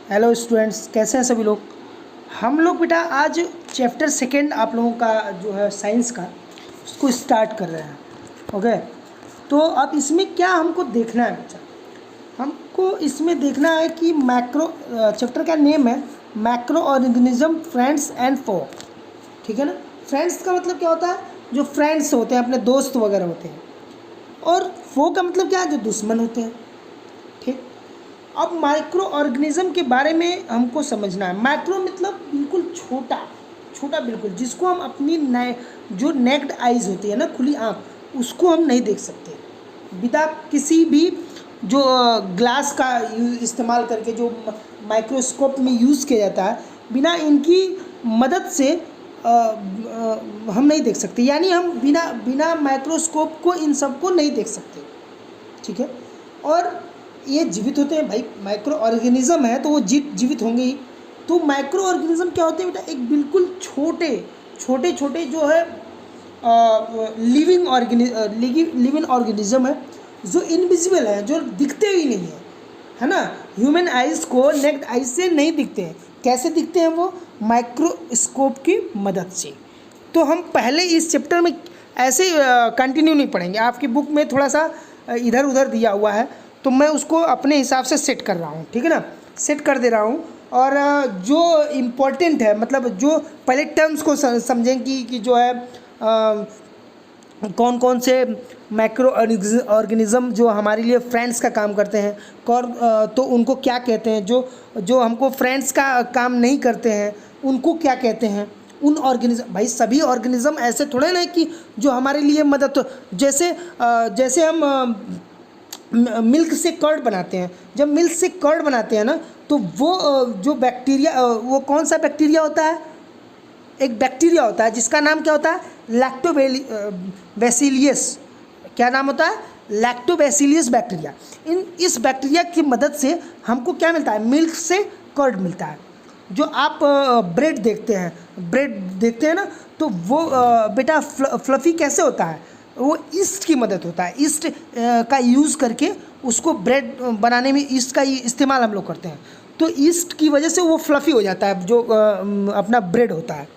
Hello students, कैसे हैं सभी लोग। हम लोग बेटा आज चैप्टर सेकेंड आप लोगों का जो है साइंस का उसको स्टार्ट कर रहे हैं। ओके, तो अब इसमें क्या हमको देखना है बच्चा, हमको इसमें देखना है कि मैक्रो चैप्टर का नेम है मैक्रो ऑर्गेनिज्म फ्रेंड्स एंड फो। ठीक है ना। फ्रेंड्स का मतलब क्या होता है, जो फ्रेंड्स होते हैं अपने दोस्त वगैरह होते हैं, और फो का मतलब क्या है, जो दुश्मन होते हैं। ठीक। अब माइक्रो ऑर्गेनिज्म के बारे में हमको समझना है। माइक्रो मतलब बिल्कुल छोटा, छोटा बिल्कुल, जिसको हम अपनी जो नेक्ड आइज होती है ना, खुली आँख, उसको हम नहीं देख सकते बिना किसी भी जो ग्लास का इस्तेमाल करके, जो माइक्रोस्कोप में यूज़ किया जाता है, बिना इनकी मदद से हम नहीं देख सकते। यानी हम बिना माइक्रोस्कोप को इन सब को नहीं देख सकते। ठीक है। और ये जीवित होते हैं भाई, माइक्रो ऑर्गेनिज्म है तो वो जीवित होंगे ही। तो माइक्रो ऑर्गेनिज्म क्या होते हैं बेटा, एक बिल्कुल छोटे छोटे जो है लिविंग ऑर्गेनिज्म है, जो इनविजिबल है, जो दिखते ही नहीं है ना। ह्यूमन आइज़ को नेक्ड आइज से नहीं दिखते हैं। कैसे दिखते हैं वो, माइक्रोस्कोप की मदद से। तो हम पहले इस चैप्टर में ऐसे कंटिन्यू नहीं पढ़ेंगे, आपकी बुक में थोड़ा सा इधर उधर दिया हुआ है, तो मैं उसको अपने हिसाब से सेट कर रहा हूँ। ठीक है ना, सेट कर दे रहा हूँ। और जो इम्पोर्टेंट है, मतलब जो पहले टर्म्स को समझें कि जो है कौन कौन से मैक्रो ऑर्गेनिज्म जो हमारे लिए फ्रेंड्स का काम करते हैं, तो उनको क्या कहते हैं, जो हमको फ्रेंड्स का काम नहीं करते हैं उनको क्या कहते हैं। उन ऑर्गेनिज्म, भाई सभी ऑर्गेनिज्म ऐसे थोड़े ना कि जो हमारे लिए मदद तो, जैसे हम मिल्क से कर्ड बनाते हैं। जब मिल्क से कर्ड बनाते हैं ना, तो वो जो बैक्टीरिया, वो कौन सा बैक्टीरिया होता है, एक बैक्टीरिया होता है जिसका नाम क्या होता है, लैक्टोबैसिलियस। क्या नाम होता है, लैक्टोबैसिलियस बैक्टीरिया। इस बैक्टीरिया की मदद से हमको क्या मिलता है, मिल्क से कर्ड मिलता है। जो आप ब्रेड देखते हैं ना, तो वो बेटा फ्लफ़ी कैसे होता है, वो ईस्ट की मदद होता है। ईस्ट का यूज़ करके उसको ब्रेड बनाने में ईस्ट का इस्तेमाल हम लोग करते हैं। तो ईस्ट की वजह से वो फ्लफ़ी हो जाता है, जो अपना ब्रेड होता है।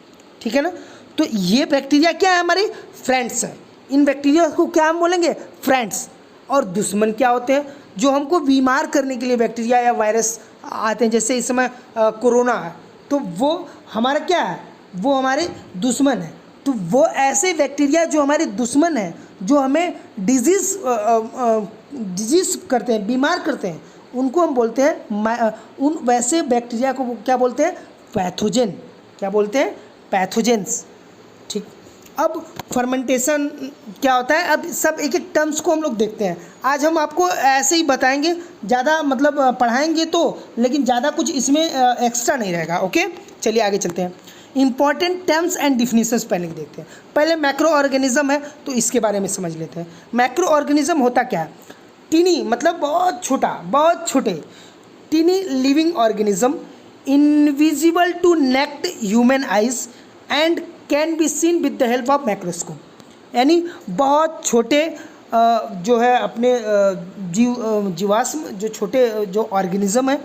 ठीक है ना। तो ये बैक्टीरिया क्या है, हमारे फ्रेंड्स हैं। इन बैक्टीरिया को क्या हम बोलेंगे, फ्रेंड्स। और दुश्मन क्या होते हैं, जो हमको बीमार करने के लिए बैक्टीरिया या वायरस आते हैं। जैसे इस समय कोरोना है, तो वो हमारा क्या है, वो हमारे दुश्मन है। तो वो ऐसे बैक्टीरिया जो हमारे दुश्मन हैं, जो हमें डिजीज़ करते हैं, बीमार करते हैं, उनको हम बोलते हैं उन वैसे बैक्टीरिया को क्या बोलते हैं, पैथोजन। क्या बोलते हैं, पैथोजेंस। ठीक। अब फर्मेंटेशन क्या होता है, अब सब एक एक टर्म्स को हम लोग देखते हैं। आज हम आपको ऐसे ही बताएंगे, ज़्यादा मतलब पढ़ाएंगे तो, लेकिन ज़्यादा कुछ इसमें एक्स्ट्रा नहीं रहेगा। ओके, चलिए आगे चलते हैं। इंपॉर्टेंट टर्म्स एंड डिफिनीशंस पहले देखते हैं। पहले मैक्रो ऑर्गेनिज्म है तो इसके बारे में समझ लेते हैं। मैक्रो ऑर्गेनिज्म होता क्या है, टीनी मतलब बहुत छोटा, बहुत छोटे, tiny living organism, invisible to naked human eyes and can be seen with the help of microscope. यानी बहुत छोटे जो है अपने जीवाश्म, जो छोटे जो ऑर्गेनिज्म है,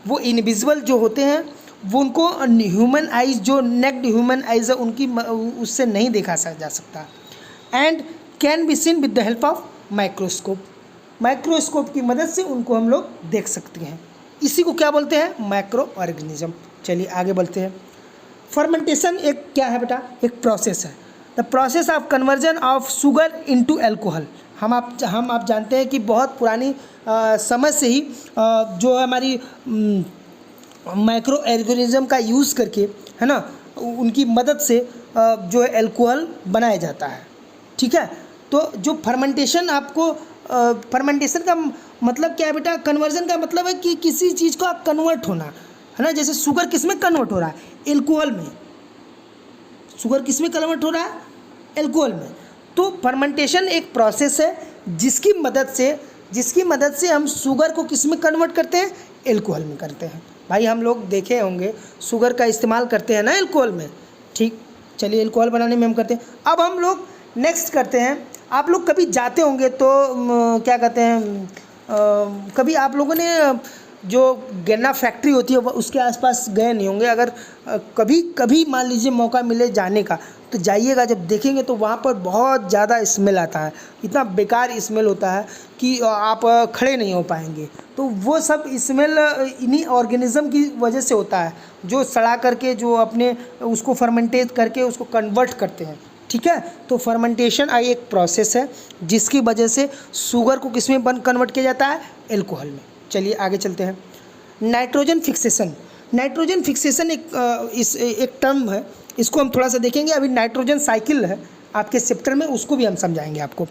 वो इनविजिबल जो होते हैं, वो उनको ह्यूमन आइज, जो नेक्ड ह्यूमन आइज है उनकी उससे नहीं देखा जा सकता। And can be seen with the help of microscope. Microscope की मदद से उनको हम लोग देख सकते हैं। इसी को क्या बोलते हैं, मैक्रो ऑर्गेनिज्म। चलिए आगे बढ़ते हैं। फर्मेंटेशन एक क्या है बेटा, एक प्रोसेस है। The process of conversion of sugar into alcohol. हम आप जानते हैं कि बहुत पुरानी समय से ही जो हमारी माइक्रो ऑर्गेनिज्म का यूज़ करके, है ना, उनकी मदद से जो है अल्कोहल बनाया जाता है। ठीक है। तो जो फर्मेंटेशन, आपको फर्मेंटेशन का मतलब क्या है बेटा, कन्वर्जन का मतलब है कि किसी चीज़ का कन्वर्ट होना, है ना। जैसे शुगर किस में कन्वर्ट हो रहा है, एल्कोहल में। शुगर किस में कन्वर्ट हो रहा है, एल्कोहल में। तो फर्मेंटेशन एक प्रोसेस है जिसकी मदद से हम शुगर को किस में कन्वर्ट करते हैं, एल्कोहल में करते हैं। भाई हम लोग देखे होंगे शुगर का इस्तेमाल करते हैं ना एल्कोहल में। ठीक, चलिए एल्कोहल बनाने में हम करते हैं। अब हम लोग नेक्स्ट करते हैं। आप लोग कभी जाते होंगे तो क्या कहते हैं, कभी आप लोगों ने जो गन्ना फैक्ट्री होती है वो उसके आसपास गए नहीं होंगे। अगर कभी कभी मान लीजिए मौका मिले जाने का तो जाइएगा, जब देखेंगे तो वहाँ पर बहुत ज़्यादा स्मेल आता है, इतना बेकार स्मेल होता है कि आप खड़े नहीं हो पाएंगे। तो वो सब स्मेल इन्हीं ऑर्गेनिज़म की वजह से होता है, जो सड़ा करके जो अपने उसको फर्मेंटेट करके उसको कन्वर्ट करते हैं। ठीक है, तो फर्मेंटेशन एक प्रोसेस है जिसकी वजह से शुगर को किस में कन्वर्ट किया जाता है, एल्कोहल में। चलिए आगे चलते हैं। Nitrogen fixation. नाइट्रोजन फिक्सेशन एक टर्म है, इसको हम थोड़ा सा देखेंगे। अभी नाइट्रोजन साइकिल है आपके चैप्टर में, उसको भी हम समझाएंगे आपको।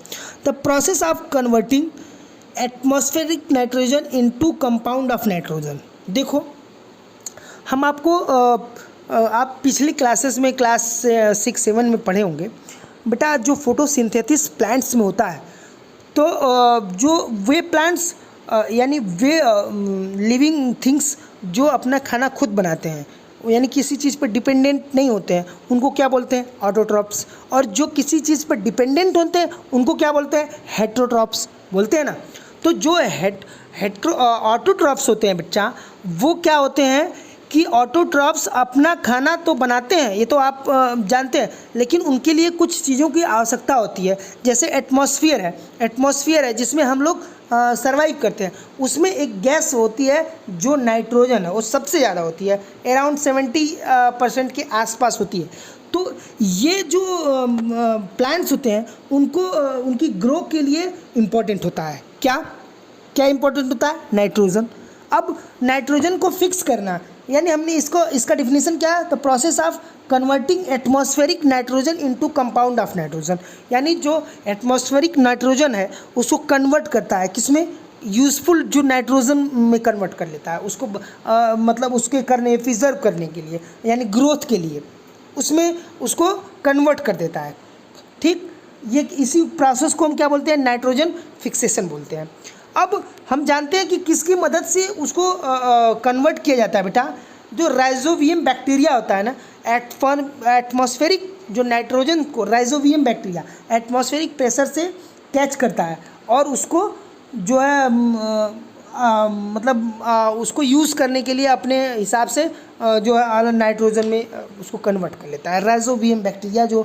The process of converting atmospheric nitrogen into compound of nitrogen. देखो हम आपको आप पिछली क्लासेस में क्लास 6-7 में पढ़े होंगे बेटा, जो फोटोसिंथेसिस प्लांट्स में होता है, तो जो वे प्लांट्स यानी वे लिविंग थिंग्स जो अपना खाना खुद बनाते हैं, यानी किसी चीज़ पर डिपेंडेंट नहीं होते हैं, उनको क्या बोलते हैं, ऑटोट्रॉप्स। और जो किसी चीज़ पर डिपेंडेंट होते हैं उनको क्या बोलते हैं, हेट्रोट्रॉप्स बोलते हैं ना। तो जो ऑटोट्रॉप्स होते हैं बच्चा, वो क्या होते हैं कि ऑटोट्रॉप्स अपना खाना तो बनाते हैं, ये तो आप जानते हैं, लेकिन उनके लिए कुछ चीज़ों की आवश्यकता होती है। जैसे एटमॉस्फेयर है जिसमें हम लोग सर्वाइव करते हैं, उसमें एक गैस होती है जो नाइट्रोजन है, वो सबसे ज़्यादा होती है, अराउंड 70% के आसपास होती है। तो ये जो प्लांट्स होते हैं उनको उनकी ग्रो के लिए इम्पोर्टेंट होता है। क्या इम्पोर्टेंट होता है, नाइट्रोजन। अब नाइट्रोजन को फिक्स करना, यानी हमने इसका डिफिनीशन क्या है, the process of converting atmospheric nitrogen into compound of nitrogen. यानी जो एटमॉस्फेरिक नाइट्रोजन है उसको कन्वर्ट करता है किसमें, यूज़फुल जो नाइट्रोजन में कन्वर्ट कर लेता है उसको, मतलब उसके प्रिजर्व करने के लिए, यानी ग्रोथ के लिए उसमें उसको कन्वर्ट कर देता है। ठीक, ये इसी प्रोसेस को हम क्या बोलते हैं, नाइट्रोजन फिक्सेशन बोलते हैं। अब हम जानते हैं कि किसकी मदद से उसको कन्वर्ट किया जाता है बेटा, जो राइजोबियम बैक्टीरिया होता है ना, एटमॉस्फेरिक जो नाइट्रोजन को राइजोबियम बैक्टीरिया एटमॉस्फेरिक प्रेशर से कैच करता है और उसको जो है उसको यूज़ करने के लिए अपने हिसाब से जो है नाइट्रोजन में उसको कन्वर्ट कर लेता है। राइजोबियम बैक्टीरिया जो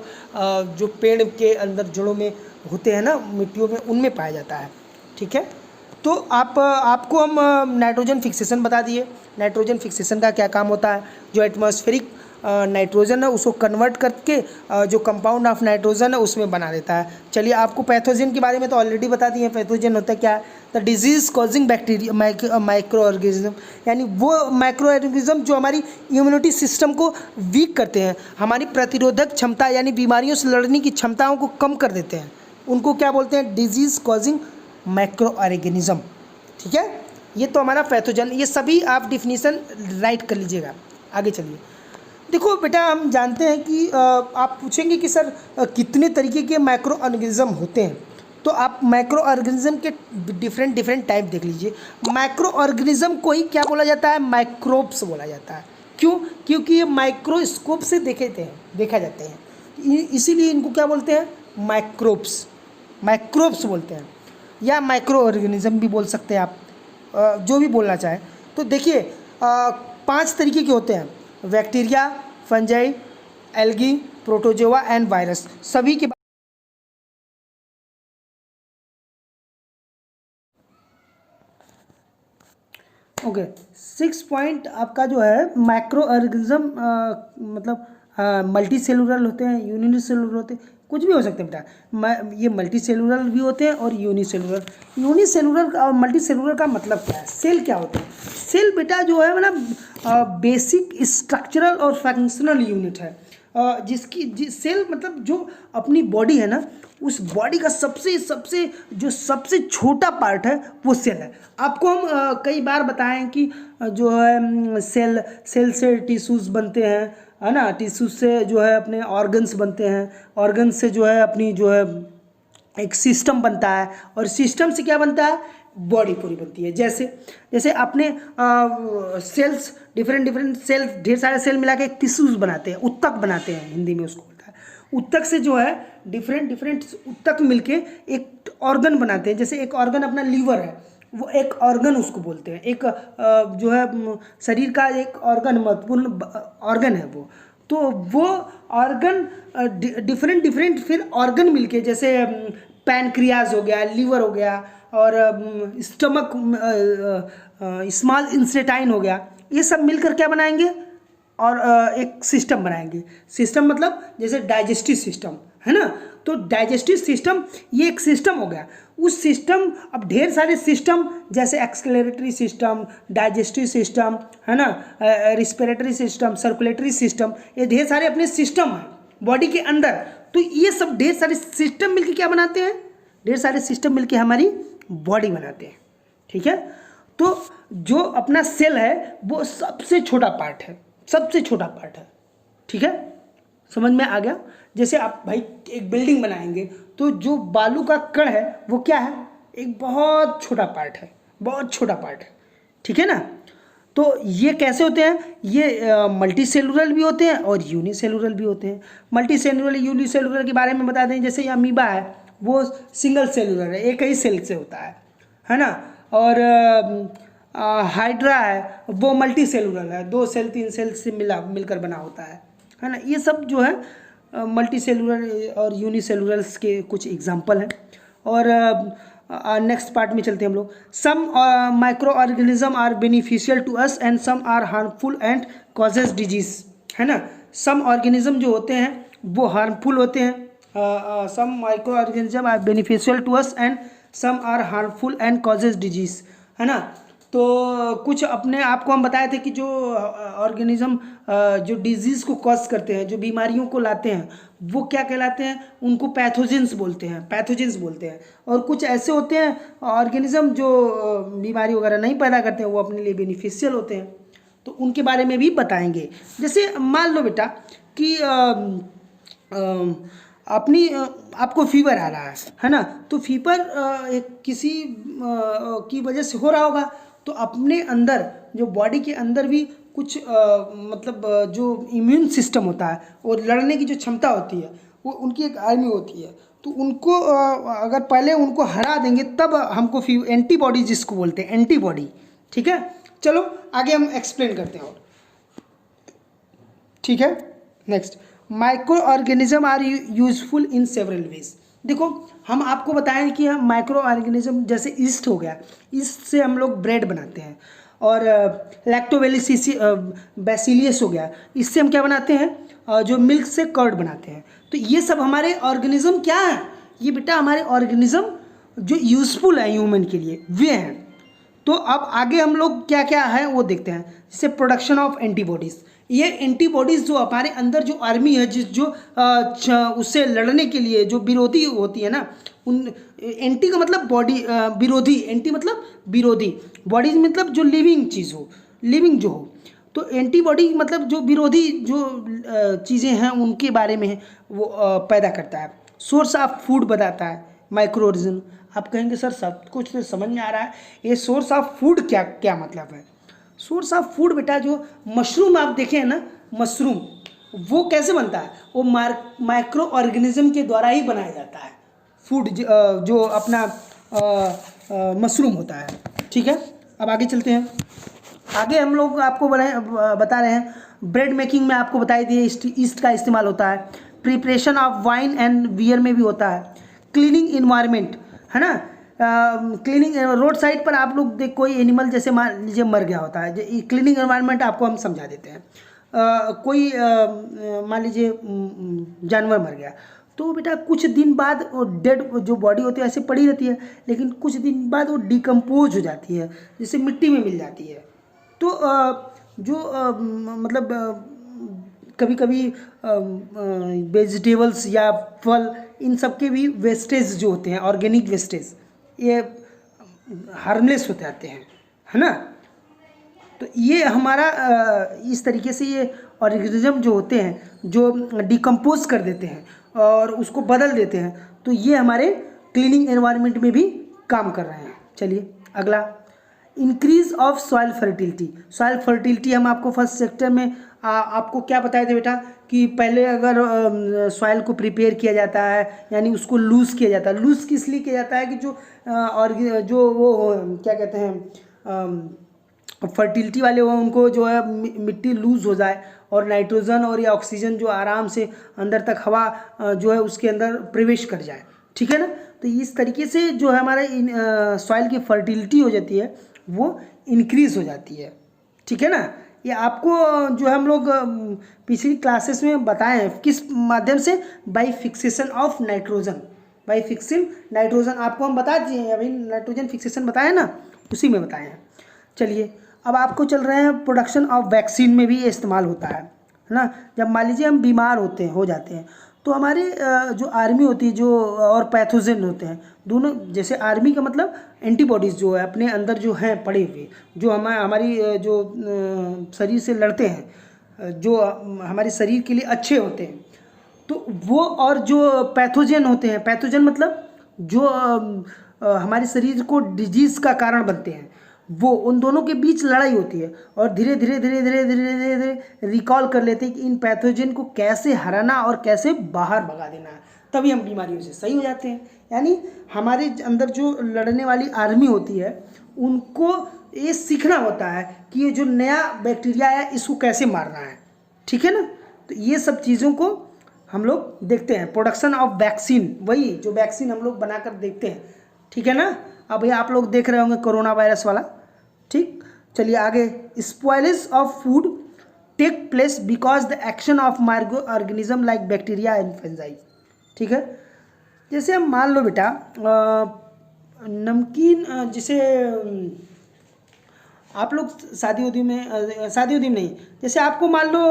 पेड़ के अंदर जड़ों में होते हैं ना, मिट्टियों में, उनमें पाया जाता है। ठीक है, तो आपको हम नाइट्रोजन फिक्सेशन बता दिए। नाइट्रोजन फिक्सेशन का क्या काम होता है, जो एटमॉस्फेरिक नाइट्रोजन है उसको कन्वर्ट करके जो कंपाउंड ऑफ नाइट्रोजन है उसमें बना देता है। चलिए आपको पैथोजन के बारे में तो ऑलरेडी बता दिए। पैथोजन होता है क्या है, the disease causing bacteria micro organism, यानी वो माइक्रो ऑर्गेनिज्म जो हमारी इम्यूनिटी सिस्टम को वीक करते हैं, हमारी प्रतिरोधक क्षमता यानी बीमारियों से लड़ने की क्षमताओं को कम कर देते हैं, उनको क्या बोलते हैं, डिजीज़ कॉजिंग माइक्रो ऑर्गेनिज्म। ठीक है, ये तो हमारा पैथोजन, ये सभी आप डिफिनीशन राइट कर लीजिएगा। आगे चलिए, देखो बेटा हम जानते हैं कि आप पूछेंगे कि सर कितने तरीके के माइक्रो ऑर्गेनिज्म होते हैं, तो आप माइक्रो ऑर्गेनिज्म के डिफरेंट टाइप देख लीजिए। माइक्रो ऑर्गेनिज्म को ही क्या बोला जाता है, माइक्रोब्स बोला जाता है। क्यों, क्योंकि ये माइक्रोस्कोप से देखा जाते हैं, इसीलिए इनको क्या बोलते हैं, माइक्रोब्स बोलते हैं, या माइक्रो ऑर्गेनिज्म भी बोल सकते हैं आप, जो भी बोलना चाहें। तो देखिए 5 तरीके के होते हैं, bacteria, fungi, algae, protozoa and virus. सभी के ओके 6 पॉइंट आपका जो है माइक्रो ऑर्गेनिज्म मतलब मल्टी सेलुलर होते हैं, यूनिसेलुलर होते हैं, कुछ भी हो सकते हैं बेटा। ये मल्टी सेलुलर भी होते हैं और यूनिसेलुलर और मल्टी सेलुलर का मतलब क्या है, सेल क्या होते हैं। सेल बेटा जो है मतलब बेसिक स्ट्रक्चरल और फंक्शनल यूनिट है, सेल मतलब जो अपनी बॉडी है ना, उस बॉडी का सबसे छोटा पार्ट है वो सेल है। आपको हम कई बार बताएं कि जो है सेल से टिश्यूज़ बनते हैं, है ना, टिश्यूज से जो है अपने ऑर्गन्स बनते हैं, ऑर्गन से जो है अपनी जो है एक सिस्टम बनता है, और सिस्टम से क्या बनता है, बॉडी पूरी बनती है। जैसे अपने सेल्स डिफरेंट सेल, ढेर सारे सेल मिला के एक टिश्यूज बनाते हैं, उत्तक बनाते हैं, हिंदी में उसको बोलता है। उत्तक से जो है डिफरेंट उत्तक मिलके एक ऑर्गन बनाते हैं। जैसे एक ऑर्गन अपना लीवर है, वो एक ऑर्गन उसको बोलते हैं, एक जो है शरीर का एक ऑर्गन, महत्वपूर्ण ऑर्गन है वो। तो वो ऑर्गन डिफरेंट डिफरेंट फिर ऑर्गन मिलके, जैसे पैनक्रियाज हो गया, लीवर हो गया, और स्टमक, स्मॉल इंटेस्टाइन हो गया, ये सब मिलकर क्या बनाएंगे, और एक सिस्टम बनाएंगे। सिस्टम मतलब जैसे डाइजेस्टिव सिस्टम है ना, तो डाइजेस्टिव सिस्टम ये एक सिस्टम हो गया। उस सिस्टम, अब ढेर सारे सिस्टम जैसे एक्सक्लेरेटरी सिस्टम, डाइजेस्टिव सिस्टम है ना, रिस्पिरेटरी सिस्टम, सर्कुलेटरी सिस्टम, ये ढेर सारे अपने सिस्टम हैं बॉडी के अंदर। तो ये सब ढेर सारे सिस्टम मिलके क्या बनाते हैं, ढेर सारे सिस्टम मिलके हमारी बॉडी बनाते हैं। ठीक है, तो जो अपना सेल है वो सबसे छोटा पार्ट है, सबसे छोटा पार्ट है। ठीक है, समझ में आ गया। जैसे आप भाई एक बिल्डिंग बनाएंगे तो जो बालू का कण है वो क्या है, एक बहुत छोटा पार्ट है, बहुत छोटा पार्ट है। ठीक है ना, तो ये कैसे होते हैं, ये मल्टी सेलुलर भी होते हैं और यूनिसेलुलर भी होते हैं। मल्टी सेलुलर यूनिसेलुलर के बारे में बता दें, जैसे ये अमीबा है वो सिंगल सेलुलर है, एक ही सेल से होता है ना, और हाइड्रा है वो मल्टी सेलुलर है, 2 सेल 3 सेल से मिलकर बना होता है ना। ये सब जो है मल्टी सेलुलर और यूनिसेलुलर्स के कुछ एग्जांपल हैं। और नेक्स्ट पार्ट में चलते हैं हम लोग। Some micro organism are beneficial to us and some are harmful and causes disease, है ना। सम ऑर्गेनिज्म जो होते हैं वो हार्मफुल होते हैं, some micro organism are beneficial to us and some are harmful and causes disease, है ना। तो कुछ अपने आप को हम बताए थे कि जो ऑर्गेनिज्म जो डिजीज़ को कॉज करते हैं, जो बीमारियों को लाते हैं, वो क्या कहलाते हैं, उनको पैथोजेंस बोलते हैं, पैथोजेंस बोलते हैं। और कुछ ऐसे होते हैं ऑर्गेनिज्म जो बीमारी वगैरह नहीं पैदा करते हैं, वो अपने लिए बेनिफिशियल होते हैं, तो उनके बारे में भी बताएंगे। जैसे मान लो बेटा कि आपको फीवर आ रहा है ना, तो फीवर किसी की वजह से हो रहा होगा, तो अपने अंदर जो बॉडी के अंदर भी कुछ मतलब जो इम्यून सिस्टम होता है और लड़ने की जो क्षमता होती है, वो उनकी एक आर्मी होती है। तो उनको अगर पहले उनको हरा देंगे तब हमको एंटीबॉडी जिसको बोलते हैं, एंटीबॉडी। ठीक है, चलो आगे हम एक्सप्लेन करते हैं और। ठीक है, next, micro organism are useful in several ways. देखो हम आपको बताएं कि हम माइक्रो ऑर्गेनिज्म, जैसे ईस्ट हो गया, ईस्ट से हम लोग ब्रेड बनाते हैं, और बैसिलियस हो गया, इससे हम क्या बनाते हैं, जो मिल्क से कर्ड बनाते हैं। तो ये सब हमारे ऑर्गेनिज्म क्या है, ये बेटा हमारे ऑर्गेनिज्म जो यूजफुल है ह्यूमन के लिए वे हैं। तो अब आगे हम लोग क्या क्या है वो देखते हैं। जैसे प्रोडक्शन ऑफ एंटीबॉडीज़, ये एंटीबॉडीज़ जो हमारे अंदर जो आर्मी है जो उससे लड़ने के लिए जो विरोधी होती है ना, उन एंटी का मतलब बॉडी, विरोधी, एंटी मतलब विरोधी, बॉडी मतलब जो लिविंग चीज़ हो, लिविंग जो हो, तो एंटीबॉडी मतलब जो विरोधी जो चीज़ें हैं उनके बारे में वो पैदा करता है। सोर्स ऑफ फूड बताता है माइक्रो ऑर्गेनिज्म। आप कहेंगे सर सब कुछ तो समझ में आ रहा है, ये सोर्स ऑफ फूड क्या क्या मतलब है। सोर्स ऑफ फूड बेटा, जो मशरूम आप देखें ना, मशरूम वो कैसे बनता है, वो माइक्रो ऑर्गेनिज्म के द्वारा ही बनाया जाता है फूड, जो अपना मशरूम होता है। ठीक है, अब आगे चलते हैं। आगे हम लोग आपको बता रहे हैं ब्रेड मेकिंग में, आपको बताई दिए ईस्ट का इस्तेमाल होता है। Preparation of wine and beer में भी होता है। क्लीनिंग इन्वायरमेंट, है ना, क्लीनिंग रोड साइड पर आप लोग देख, कोई एनिमल जैसे मान लीजिए मर गया होता है, क्लीनिंग एनवायरनमेंट आपको हम समझा देते हैं। कोई मान लीजिए जानवर मर गया, तो बेटा कुछ दिन बाद वो डेड जो बॉडी होती है ऐसे पड़ी रहती है, लेकिन कुछ दिन बाद वो डिकम्पोज हो जाती है, जैसे मिट्टी में मिल जाती है। तो मतलब कभी कभी वेजिटेबल्स या फल, इन सब के भी वेस्टेज जो होते हैं, ऑर्गेनिक वेस्टेज, ये हार्मलेस होते आते हैं, है ना। तो ये हमारा इस तरीके से ये ऑर्गेनिज्म जो होते हैं जो डिकम्पोज कर देते हैं और उसको बदल देते हैं, तो ये हमारे क्लीनिंग एनवायरनमेंट में भी काम कर रहे हैं। चलिए अगला, increase of soil fertility. Soil fertility हम आपको फर्स्ट सेक्टर में आपको क्या बताए थे बेटा कि पहले अगर सॉइल को प्रिपेयर किया जाता है यानी उसको लूज़ किया जाता है। लूज़ किस लिए किया जाता है कि जो वो क्या कहते हैं फर्टिलिटी वाले हो उनको जो है मिट्टी लूज़ हो जाए और नाइट्रोजन और या ऑक्सीजन जो आराम से अंदर तक हवा जो है उसके अंदर प्रवेश कर जाए, ठीक है ना। तो इस तरीके से जो है हमारे सॉइल की फर्टिलिटी हो जाती है वो इंक्रीज़ हो जाती है, ठीक है ना। ये आपको जो हम लोग पिछली क्लासेस में बताए हैं किस माध्यम से, by fixation of nitrogen. By fixing nitrogen आपको हम बता दिए अभी, नाइट्रोजन फिक्सेशन बताए ना, उसी में बताए हैं। चलिए अब आपको चल रहे हैं प्रोडक्शन ऑफ वैक्सीन में भी ये इस्तेमाल होता है ना। जब मान लीजिए हम बीमार हो जाते हैं तो हमारे जो आर्मी होती है जो और पैथोजन होते हैं दोनों, जैसे आर्मी का मतलब एंटीबॉडीज़ जो है अपने अंदर जो हैं पड़े हुए, जो हमारी जो शरीर से लड़ते हैं, जो हमारे शरीर के लिए अच्छे होते हैं, तो वो और जो पैथोजन होते हैं, पैथोजन मतलब जो हमारे शरीर को डिजीज़ का कारण बनते हैं, वो उन दोनों के बीच लड़ाई होती है और धीरे धीरे धीरे धीरे धीरे धीरे धीरे रिकॉल कर लेते हैं कि इन पैथोजन को कैसे हराना और कैसे बाहर भगा देना है, तभी हम बीमारियों से सही हो जाते हैं। यानी हमारे अंदर जो लड़ने वाली आर्मी होती है उनको ये सीखना होता है कि ये जो नया बैक्टीरिया है इसको कैसे मारना है, ठीक है ना। तो ये सब चीज़ों को हम लोग देखते हैं। प्रोडक्शन ऑफ वैक्सीन, वही जो वैक्सीन हम लोग बनाकर देखते हैं, ठीक है ना। अब ये आप लोग देख रहे होंगे कोरोना वायरस वाला, ठीक। चलिए आगे, spoilage of food take place because the action of micro organism like bacteria and fungi, ठीक है। जैसे हम मान लो बेटा नमकीन, जैसे आप लोग शादी उदी में नहीं, जैसे आपको मान लो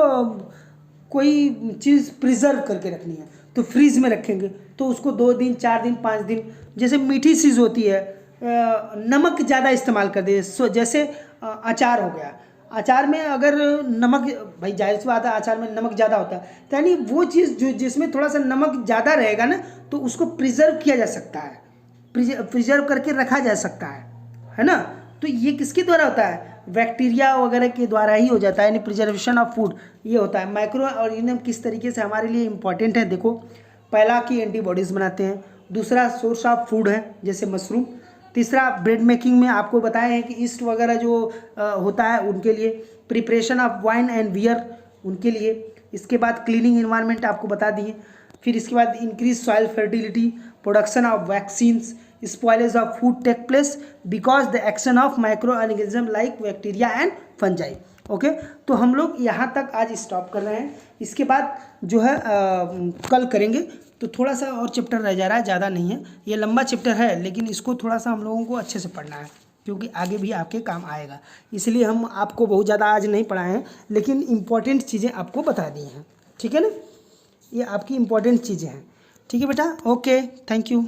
कोई चीज़ प्रिजर्व करके रखनी है तो फ्रीज में रखेंगे तो उसको 2 दिन 4 दिन 5 दिन, जैसे मीठी चीज़ होती है नमक ज़्यादा इस्तेमाल कर दे, जैसे अचार हो गया, अचार में अगर नमक, भाई जाहिर सी बात है अचार में नमक ज़्यादा होता है, तो यानी वो चीज़ जो जिसमें थोड़ा सा नमक ज़्यादा रहेगा ना तो उसको प्रिजर्व किया जा सकता है, प्रिजर्व करके रखा जा सकता है ना। तो ये किसके द्वारा होता है, बैक्टीरिया वगैरह के द्वारा ही हो जाता है, यानी प्रिजर्वेशन ऑफ फूड ये होता है। माइक्रो ऑर्गेनिज्म किस तरीके से हमारे लिए इंपॉर्टेंट है, देखो पहला कि एंटीबॉडीज़ बनाते हैं, दूसरा सोर्स ऑफ फूड है जैसे मशरूम, तीसरा ब्रेड मेकिंग में आपको बताए हैं कि ईस्ट वगैरह जो होता है उनके लिए, preparation of wine and beer उनके लिए, इसके बाद क्लीनिंग इन्वायरमेंट आपको बता दिए, फिर इसके बाद increase soil fertility, production of vaccines, spoilage of food take place because the action of micro organism like bacteria and fungi. Okay, तो हम लोग यहाँ तक आज स्टॉप कर रहे हैं, इसके बाद जो है कल करेंगे। तो थोड़ा सा और चैप्टर रह जा रहा है, ज़्यादा नहीं है, ये लंबा चैप्टर है लेकिन इसको थोड़ा सा हम लोगों को अच्छे से पढ़ना है क्योंकि आगे भी आपके काम आएगा, इसलिए हम आपको बहुत ज़्यादा आज नहीं पढ़ाए हैं लेकिन इम्पॉर्टेंट चीज़ें आपको बता दी हैं, ठीक है ना। ये आपकी इम्पॉर्टेंट चीज़ें हैं, ठीक है बेटा। Okay, thank you.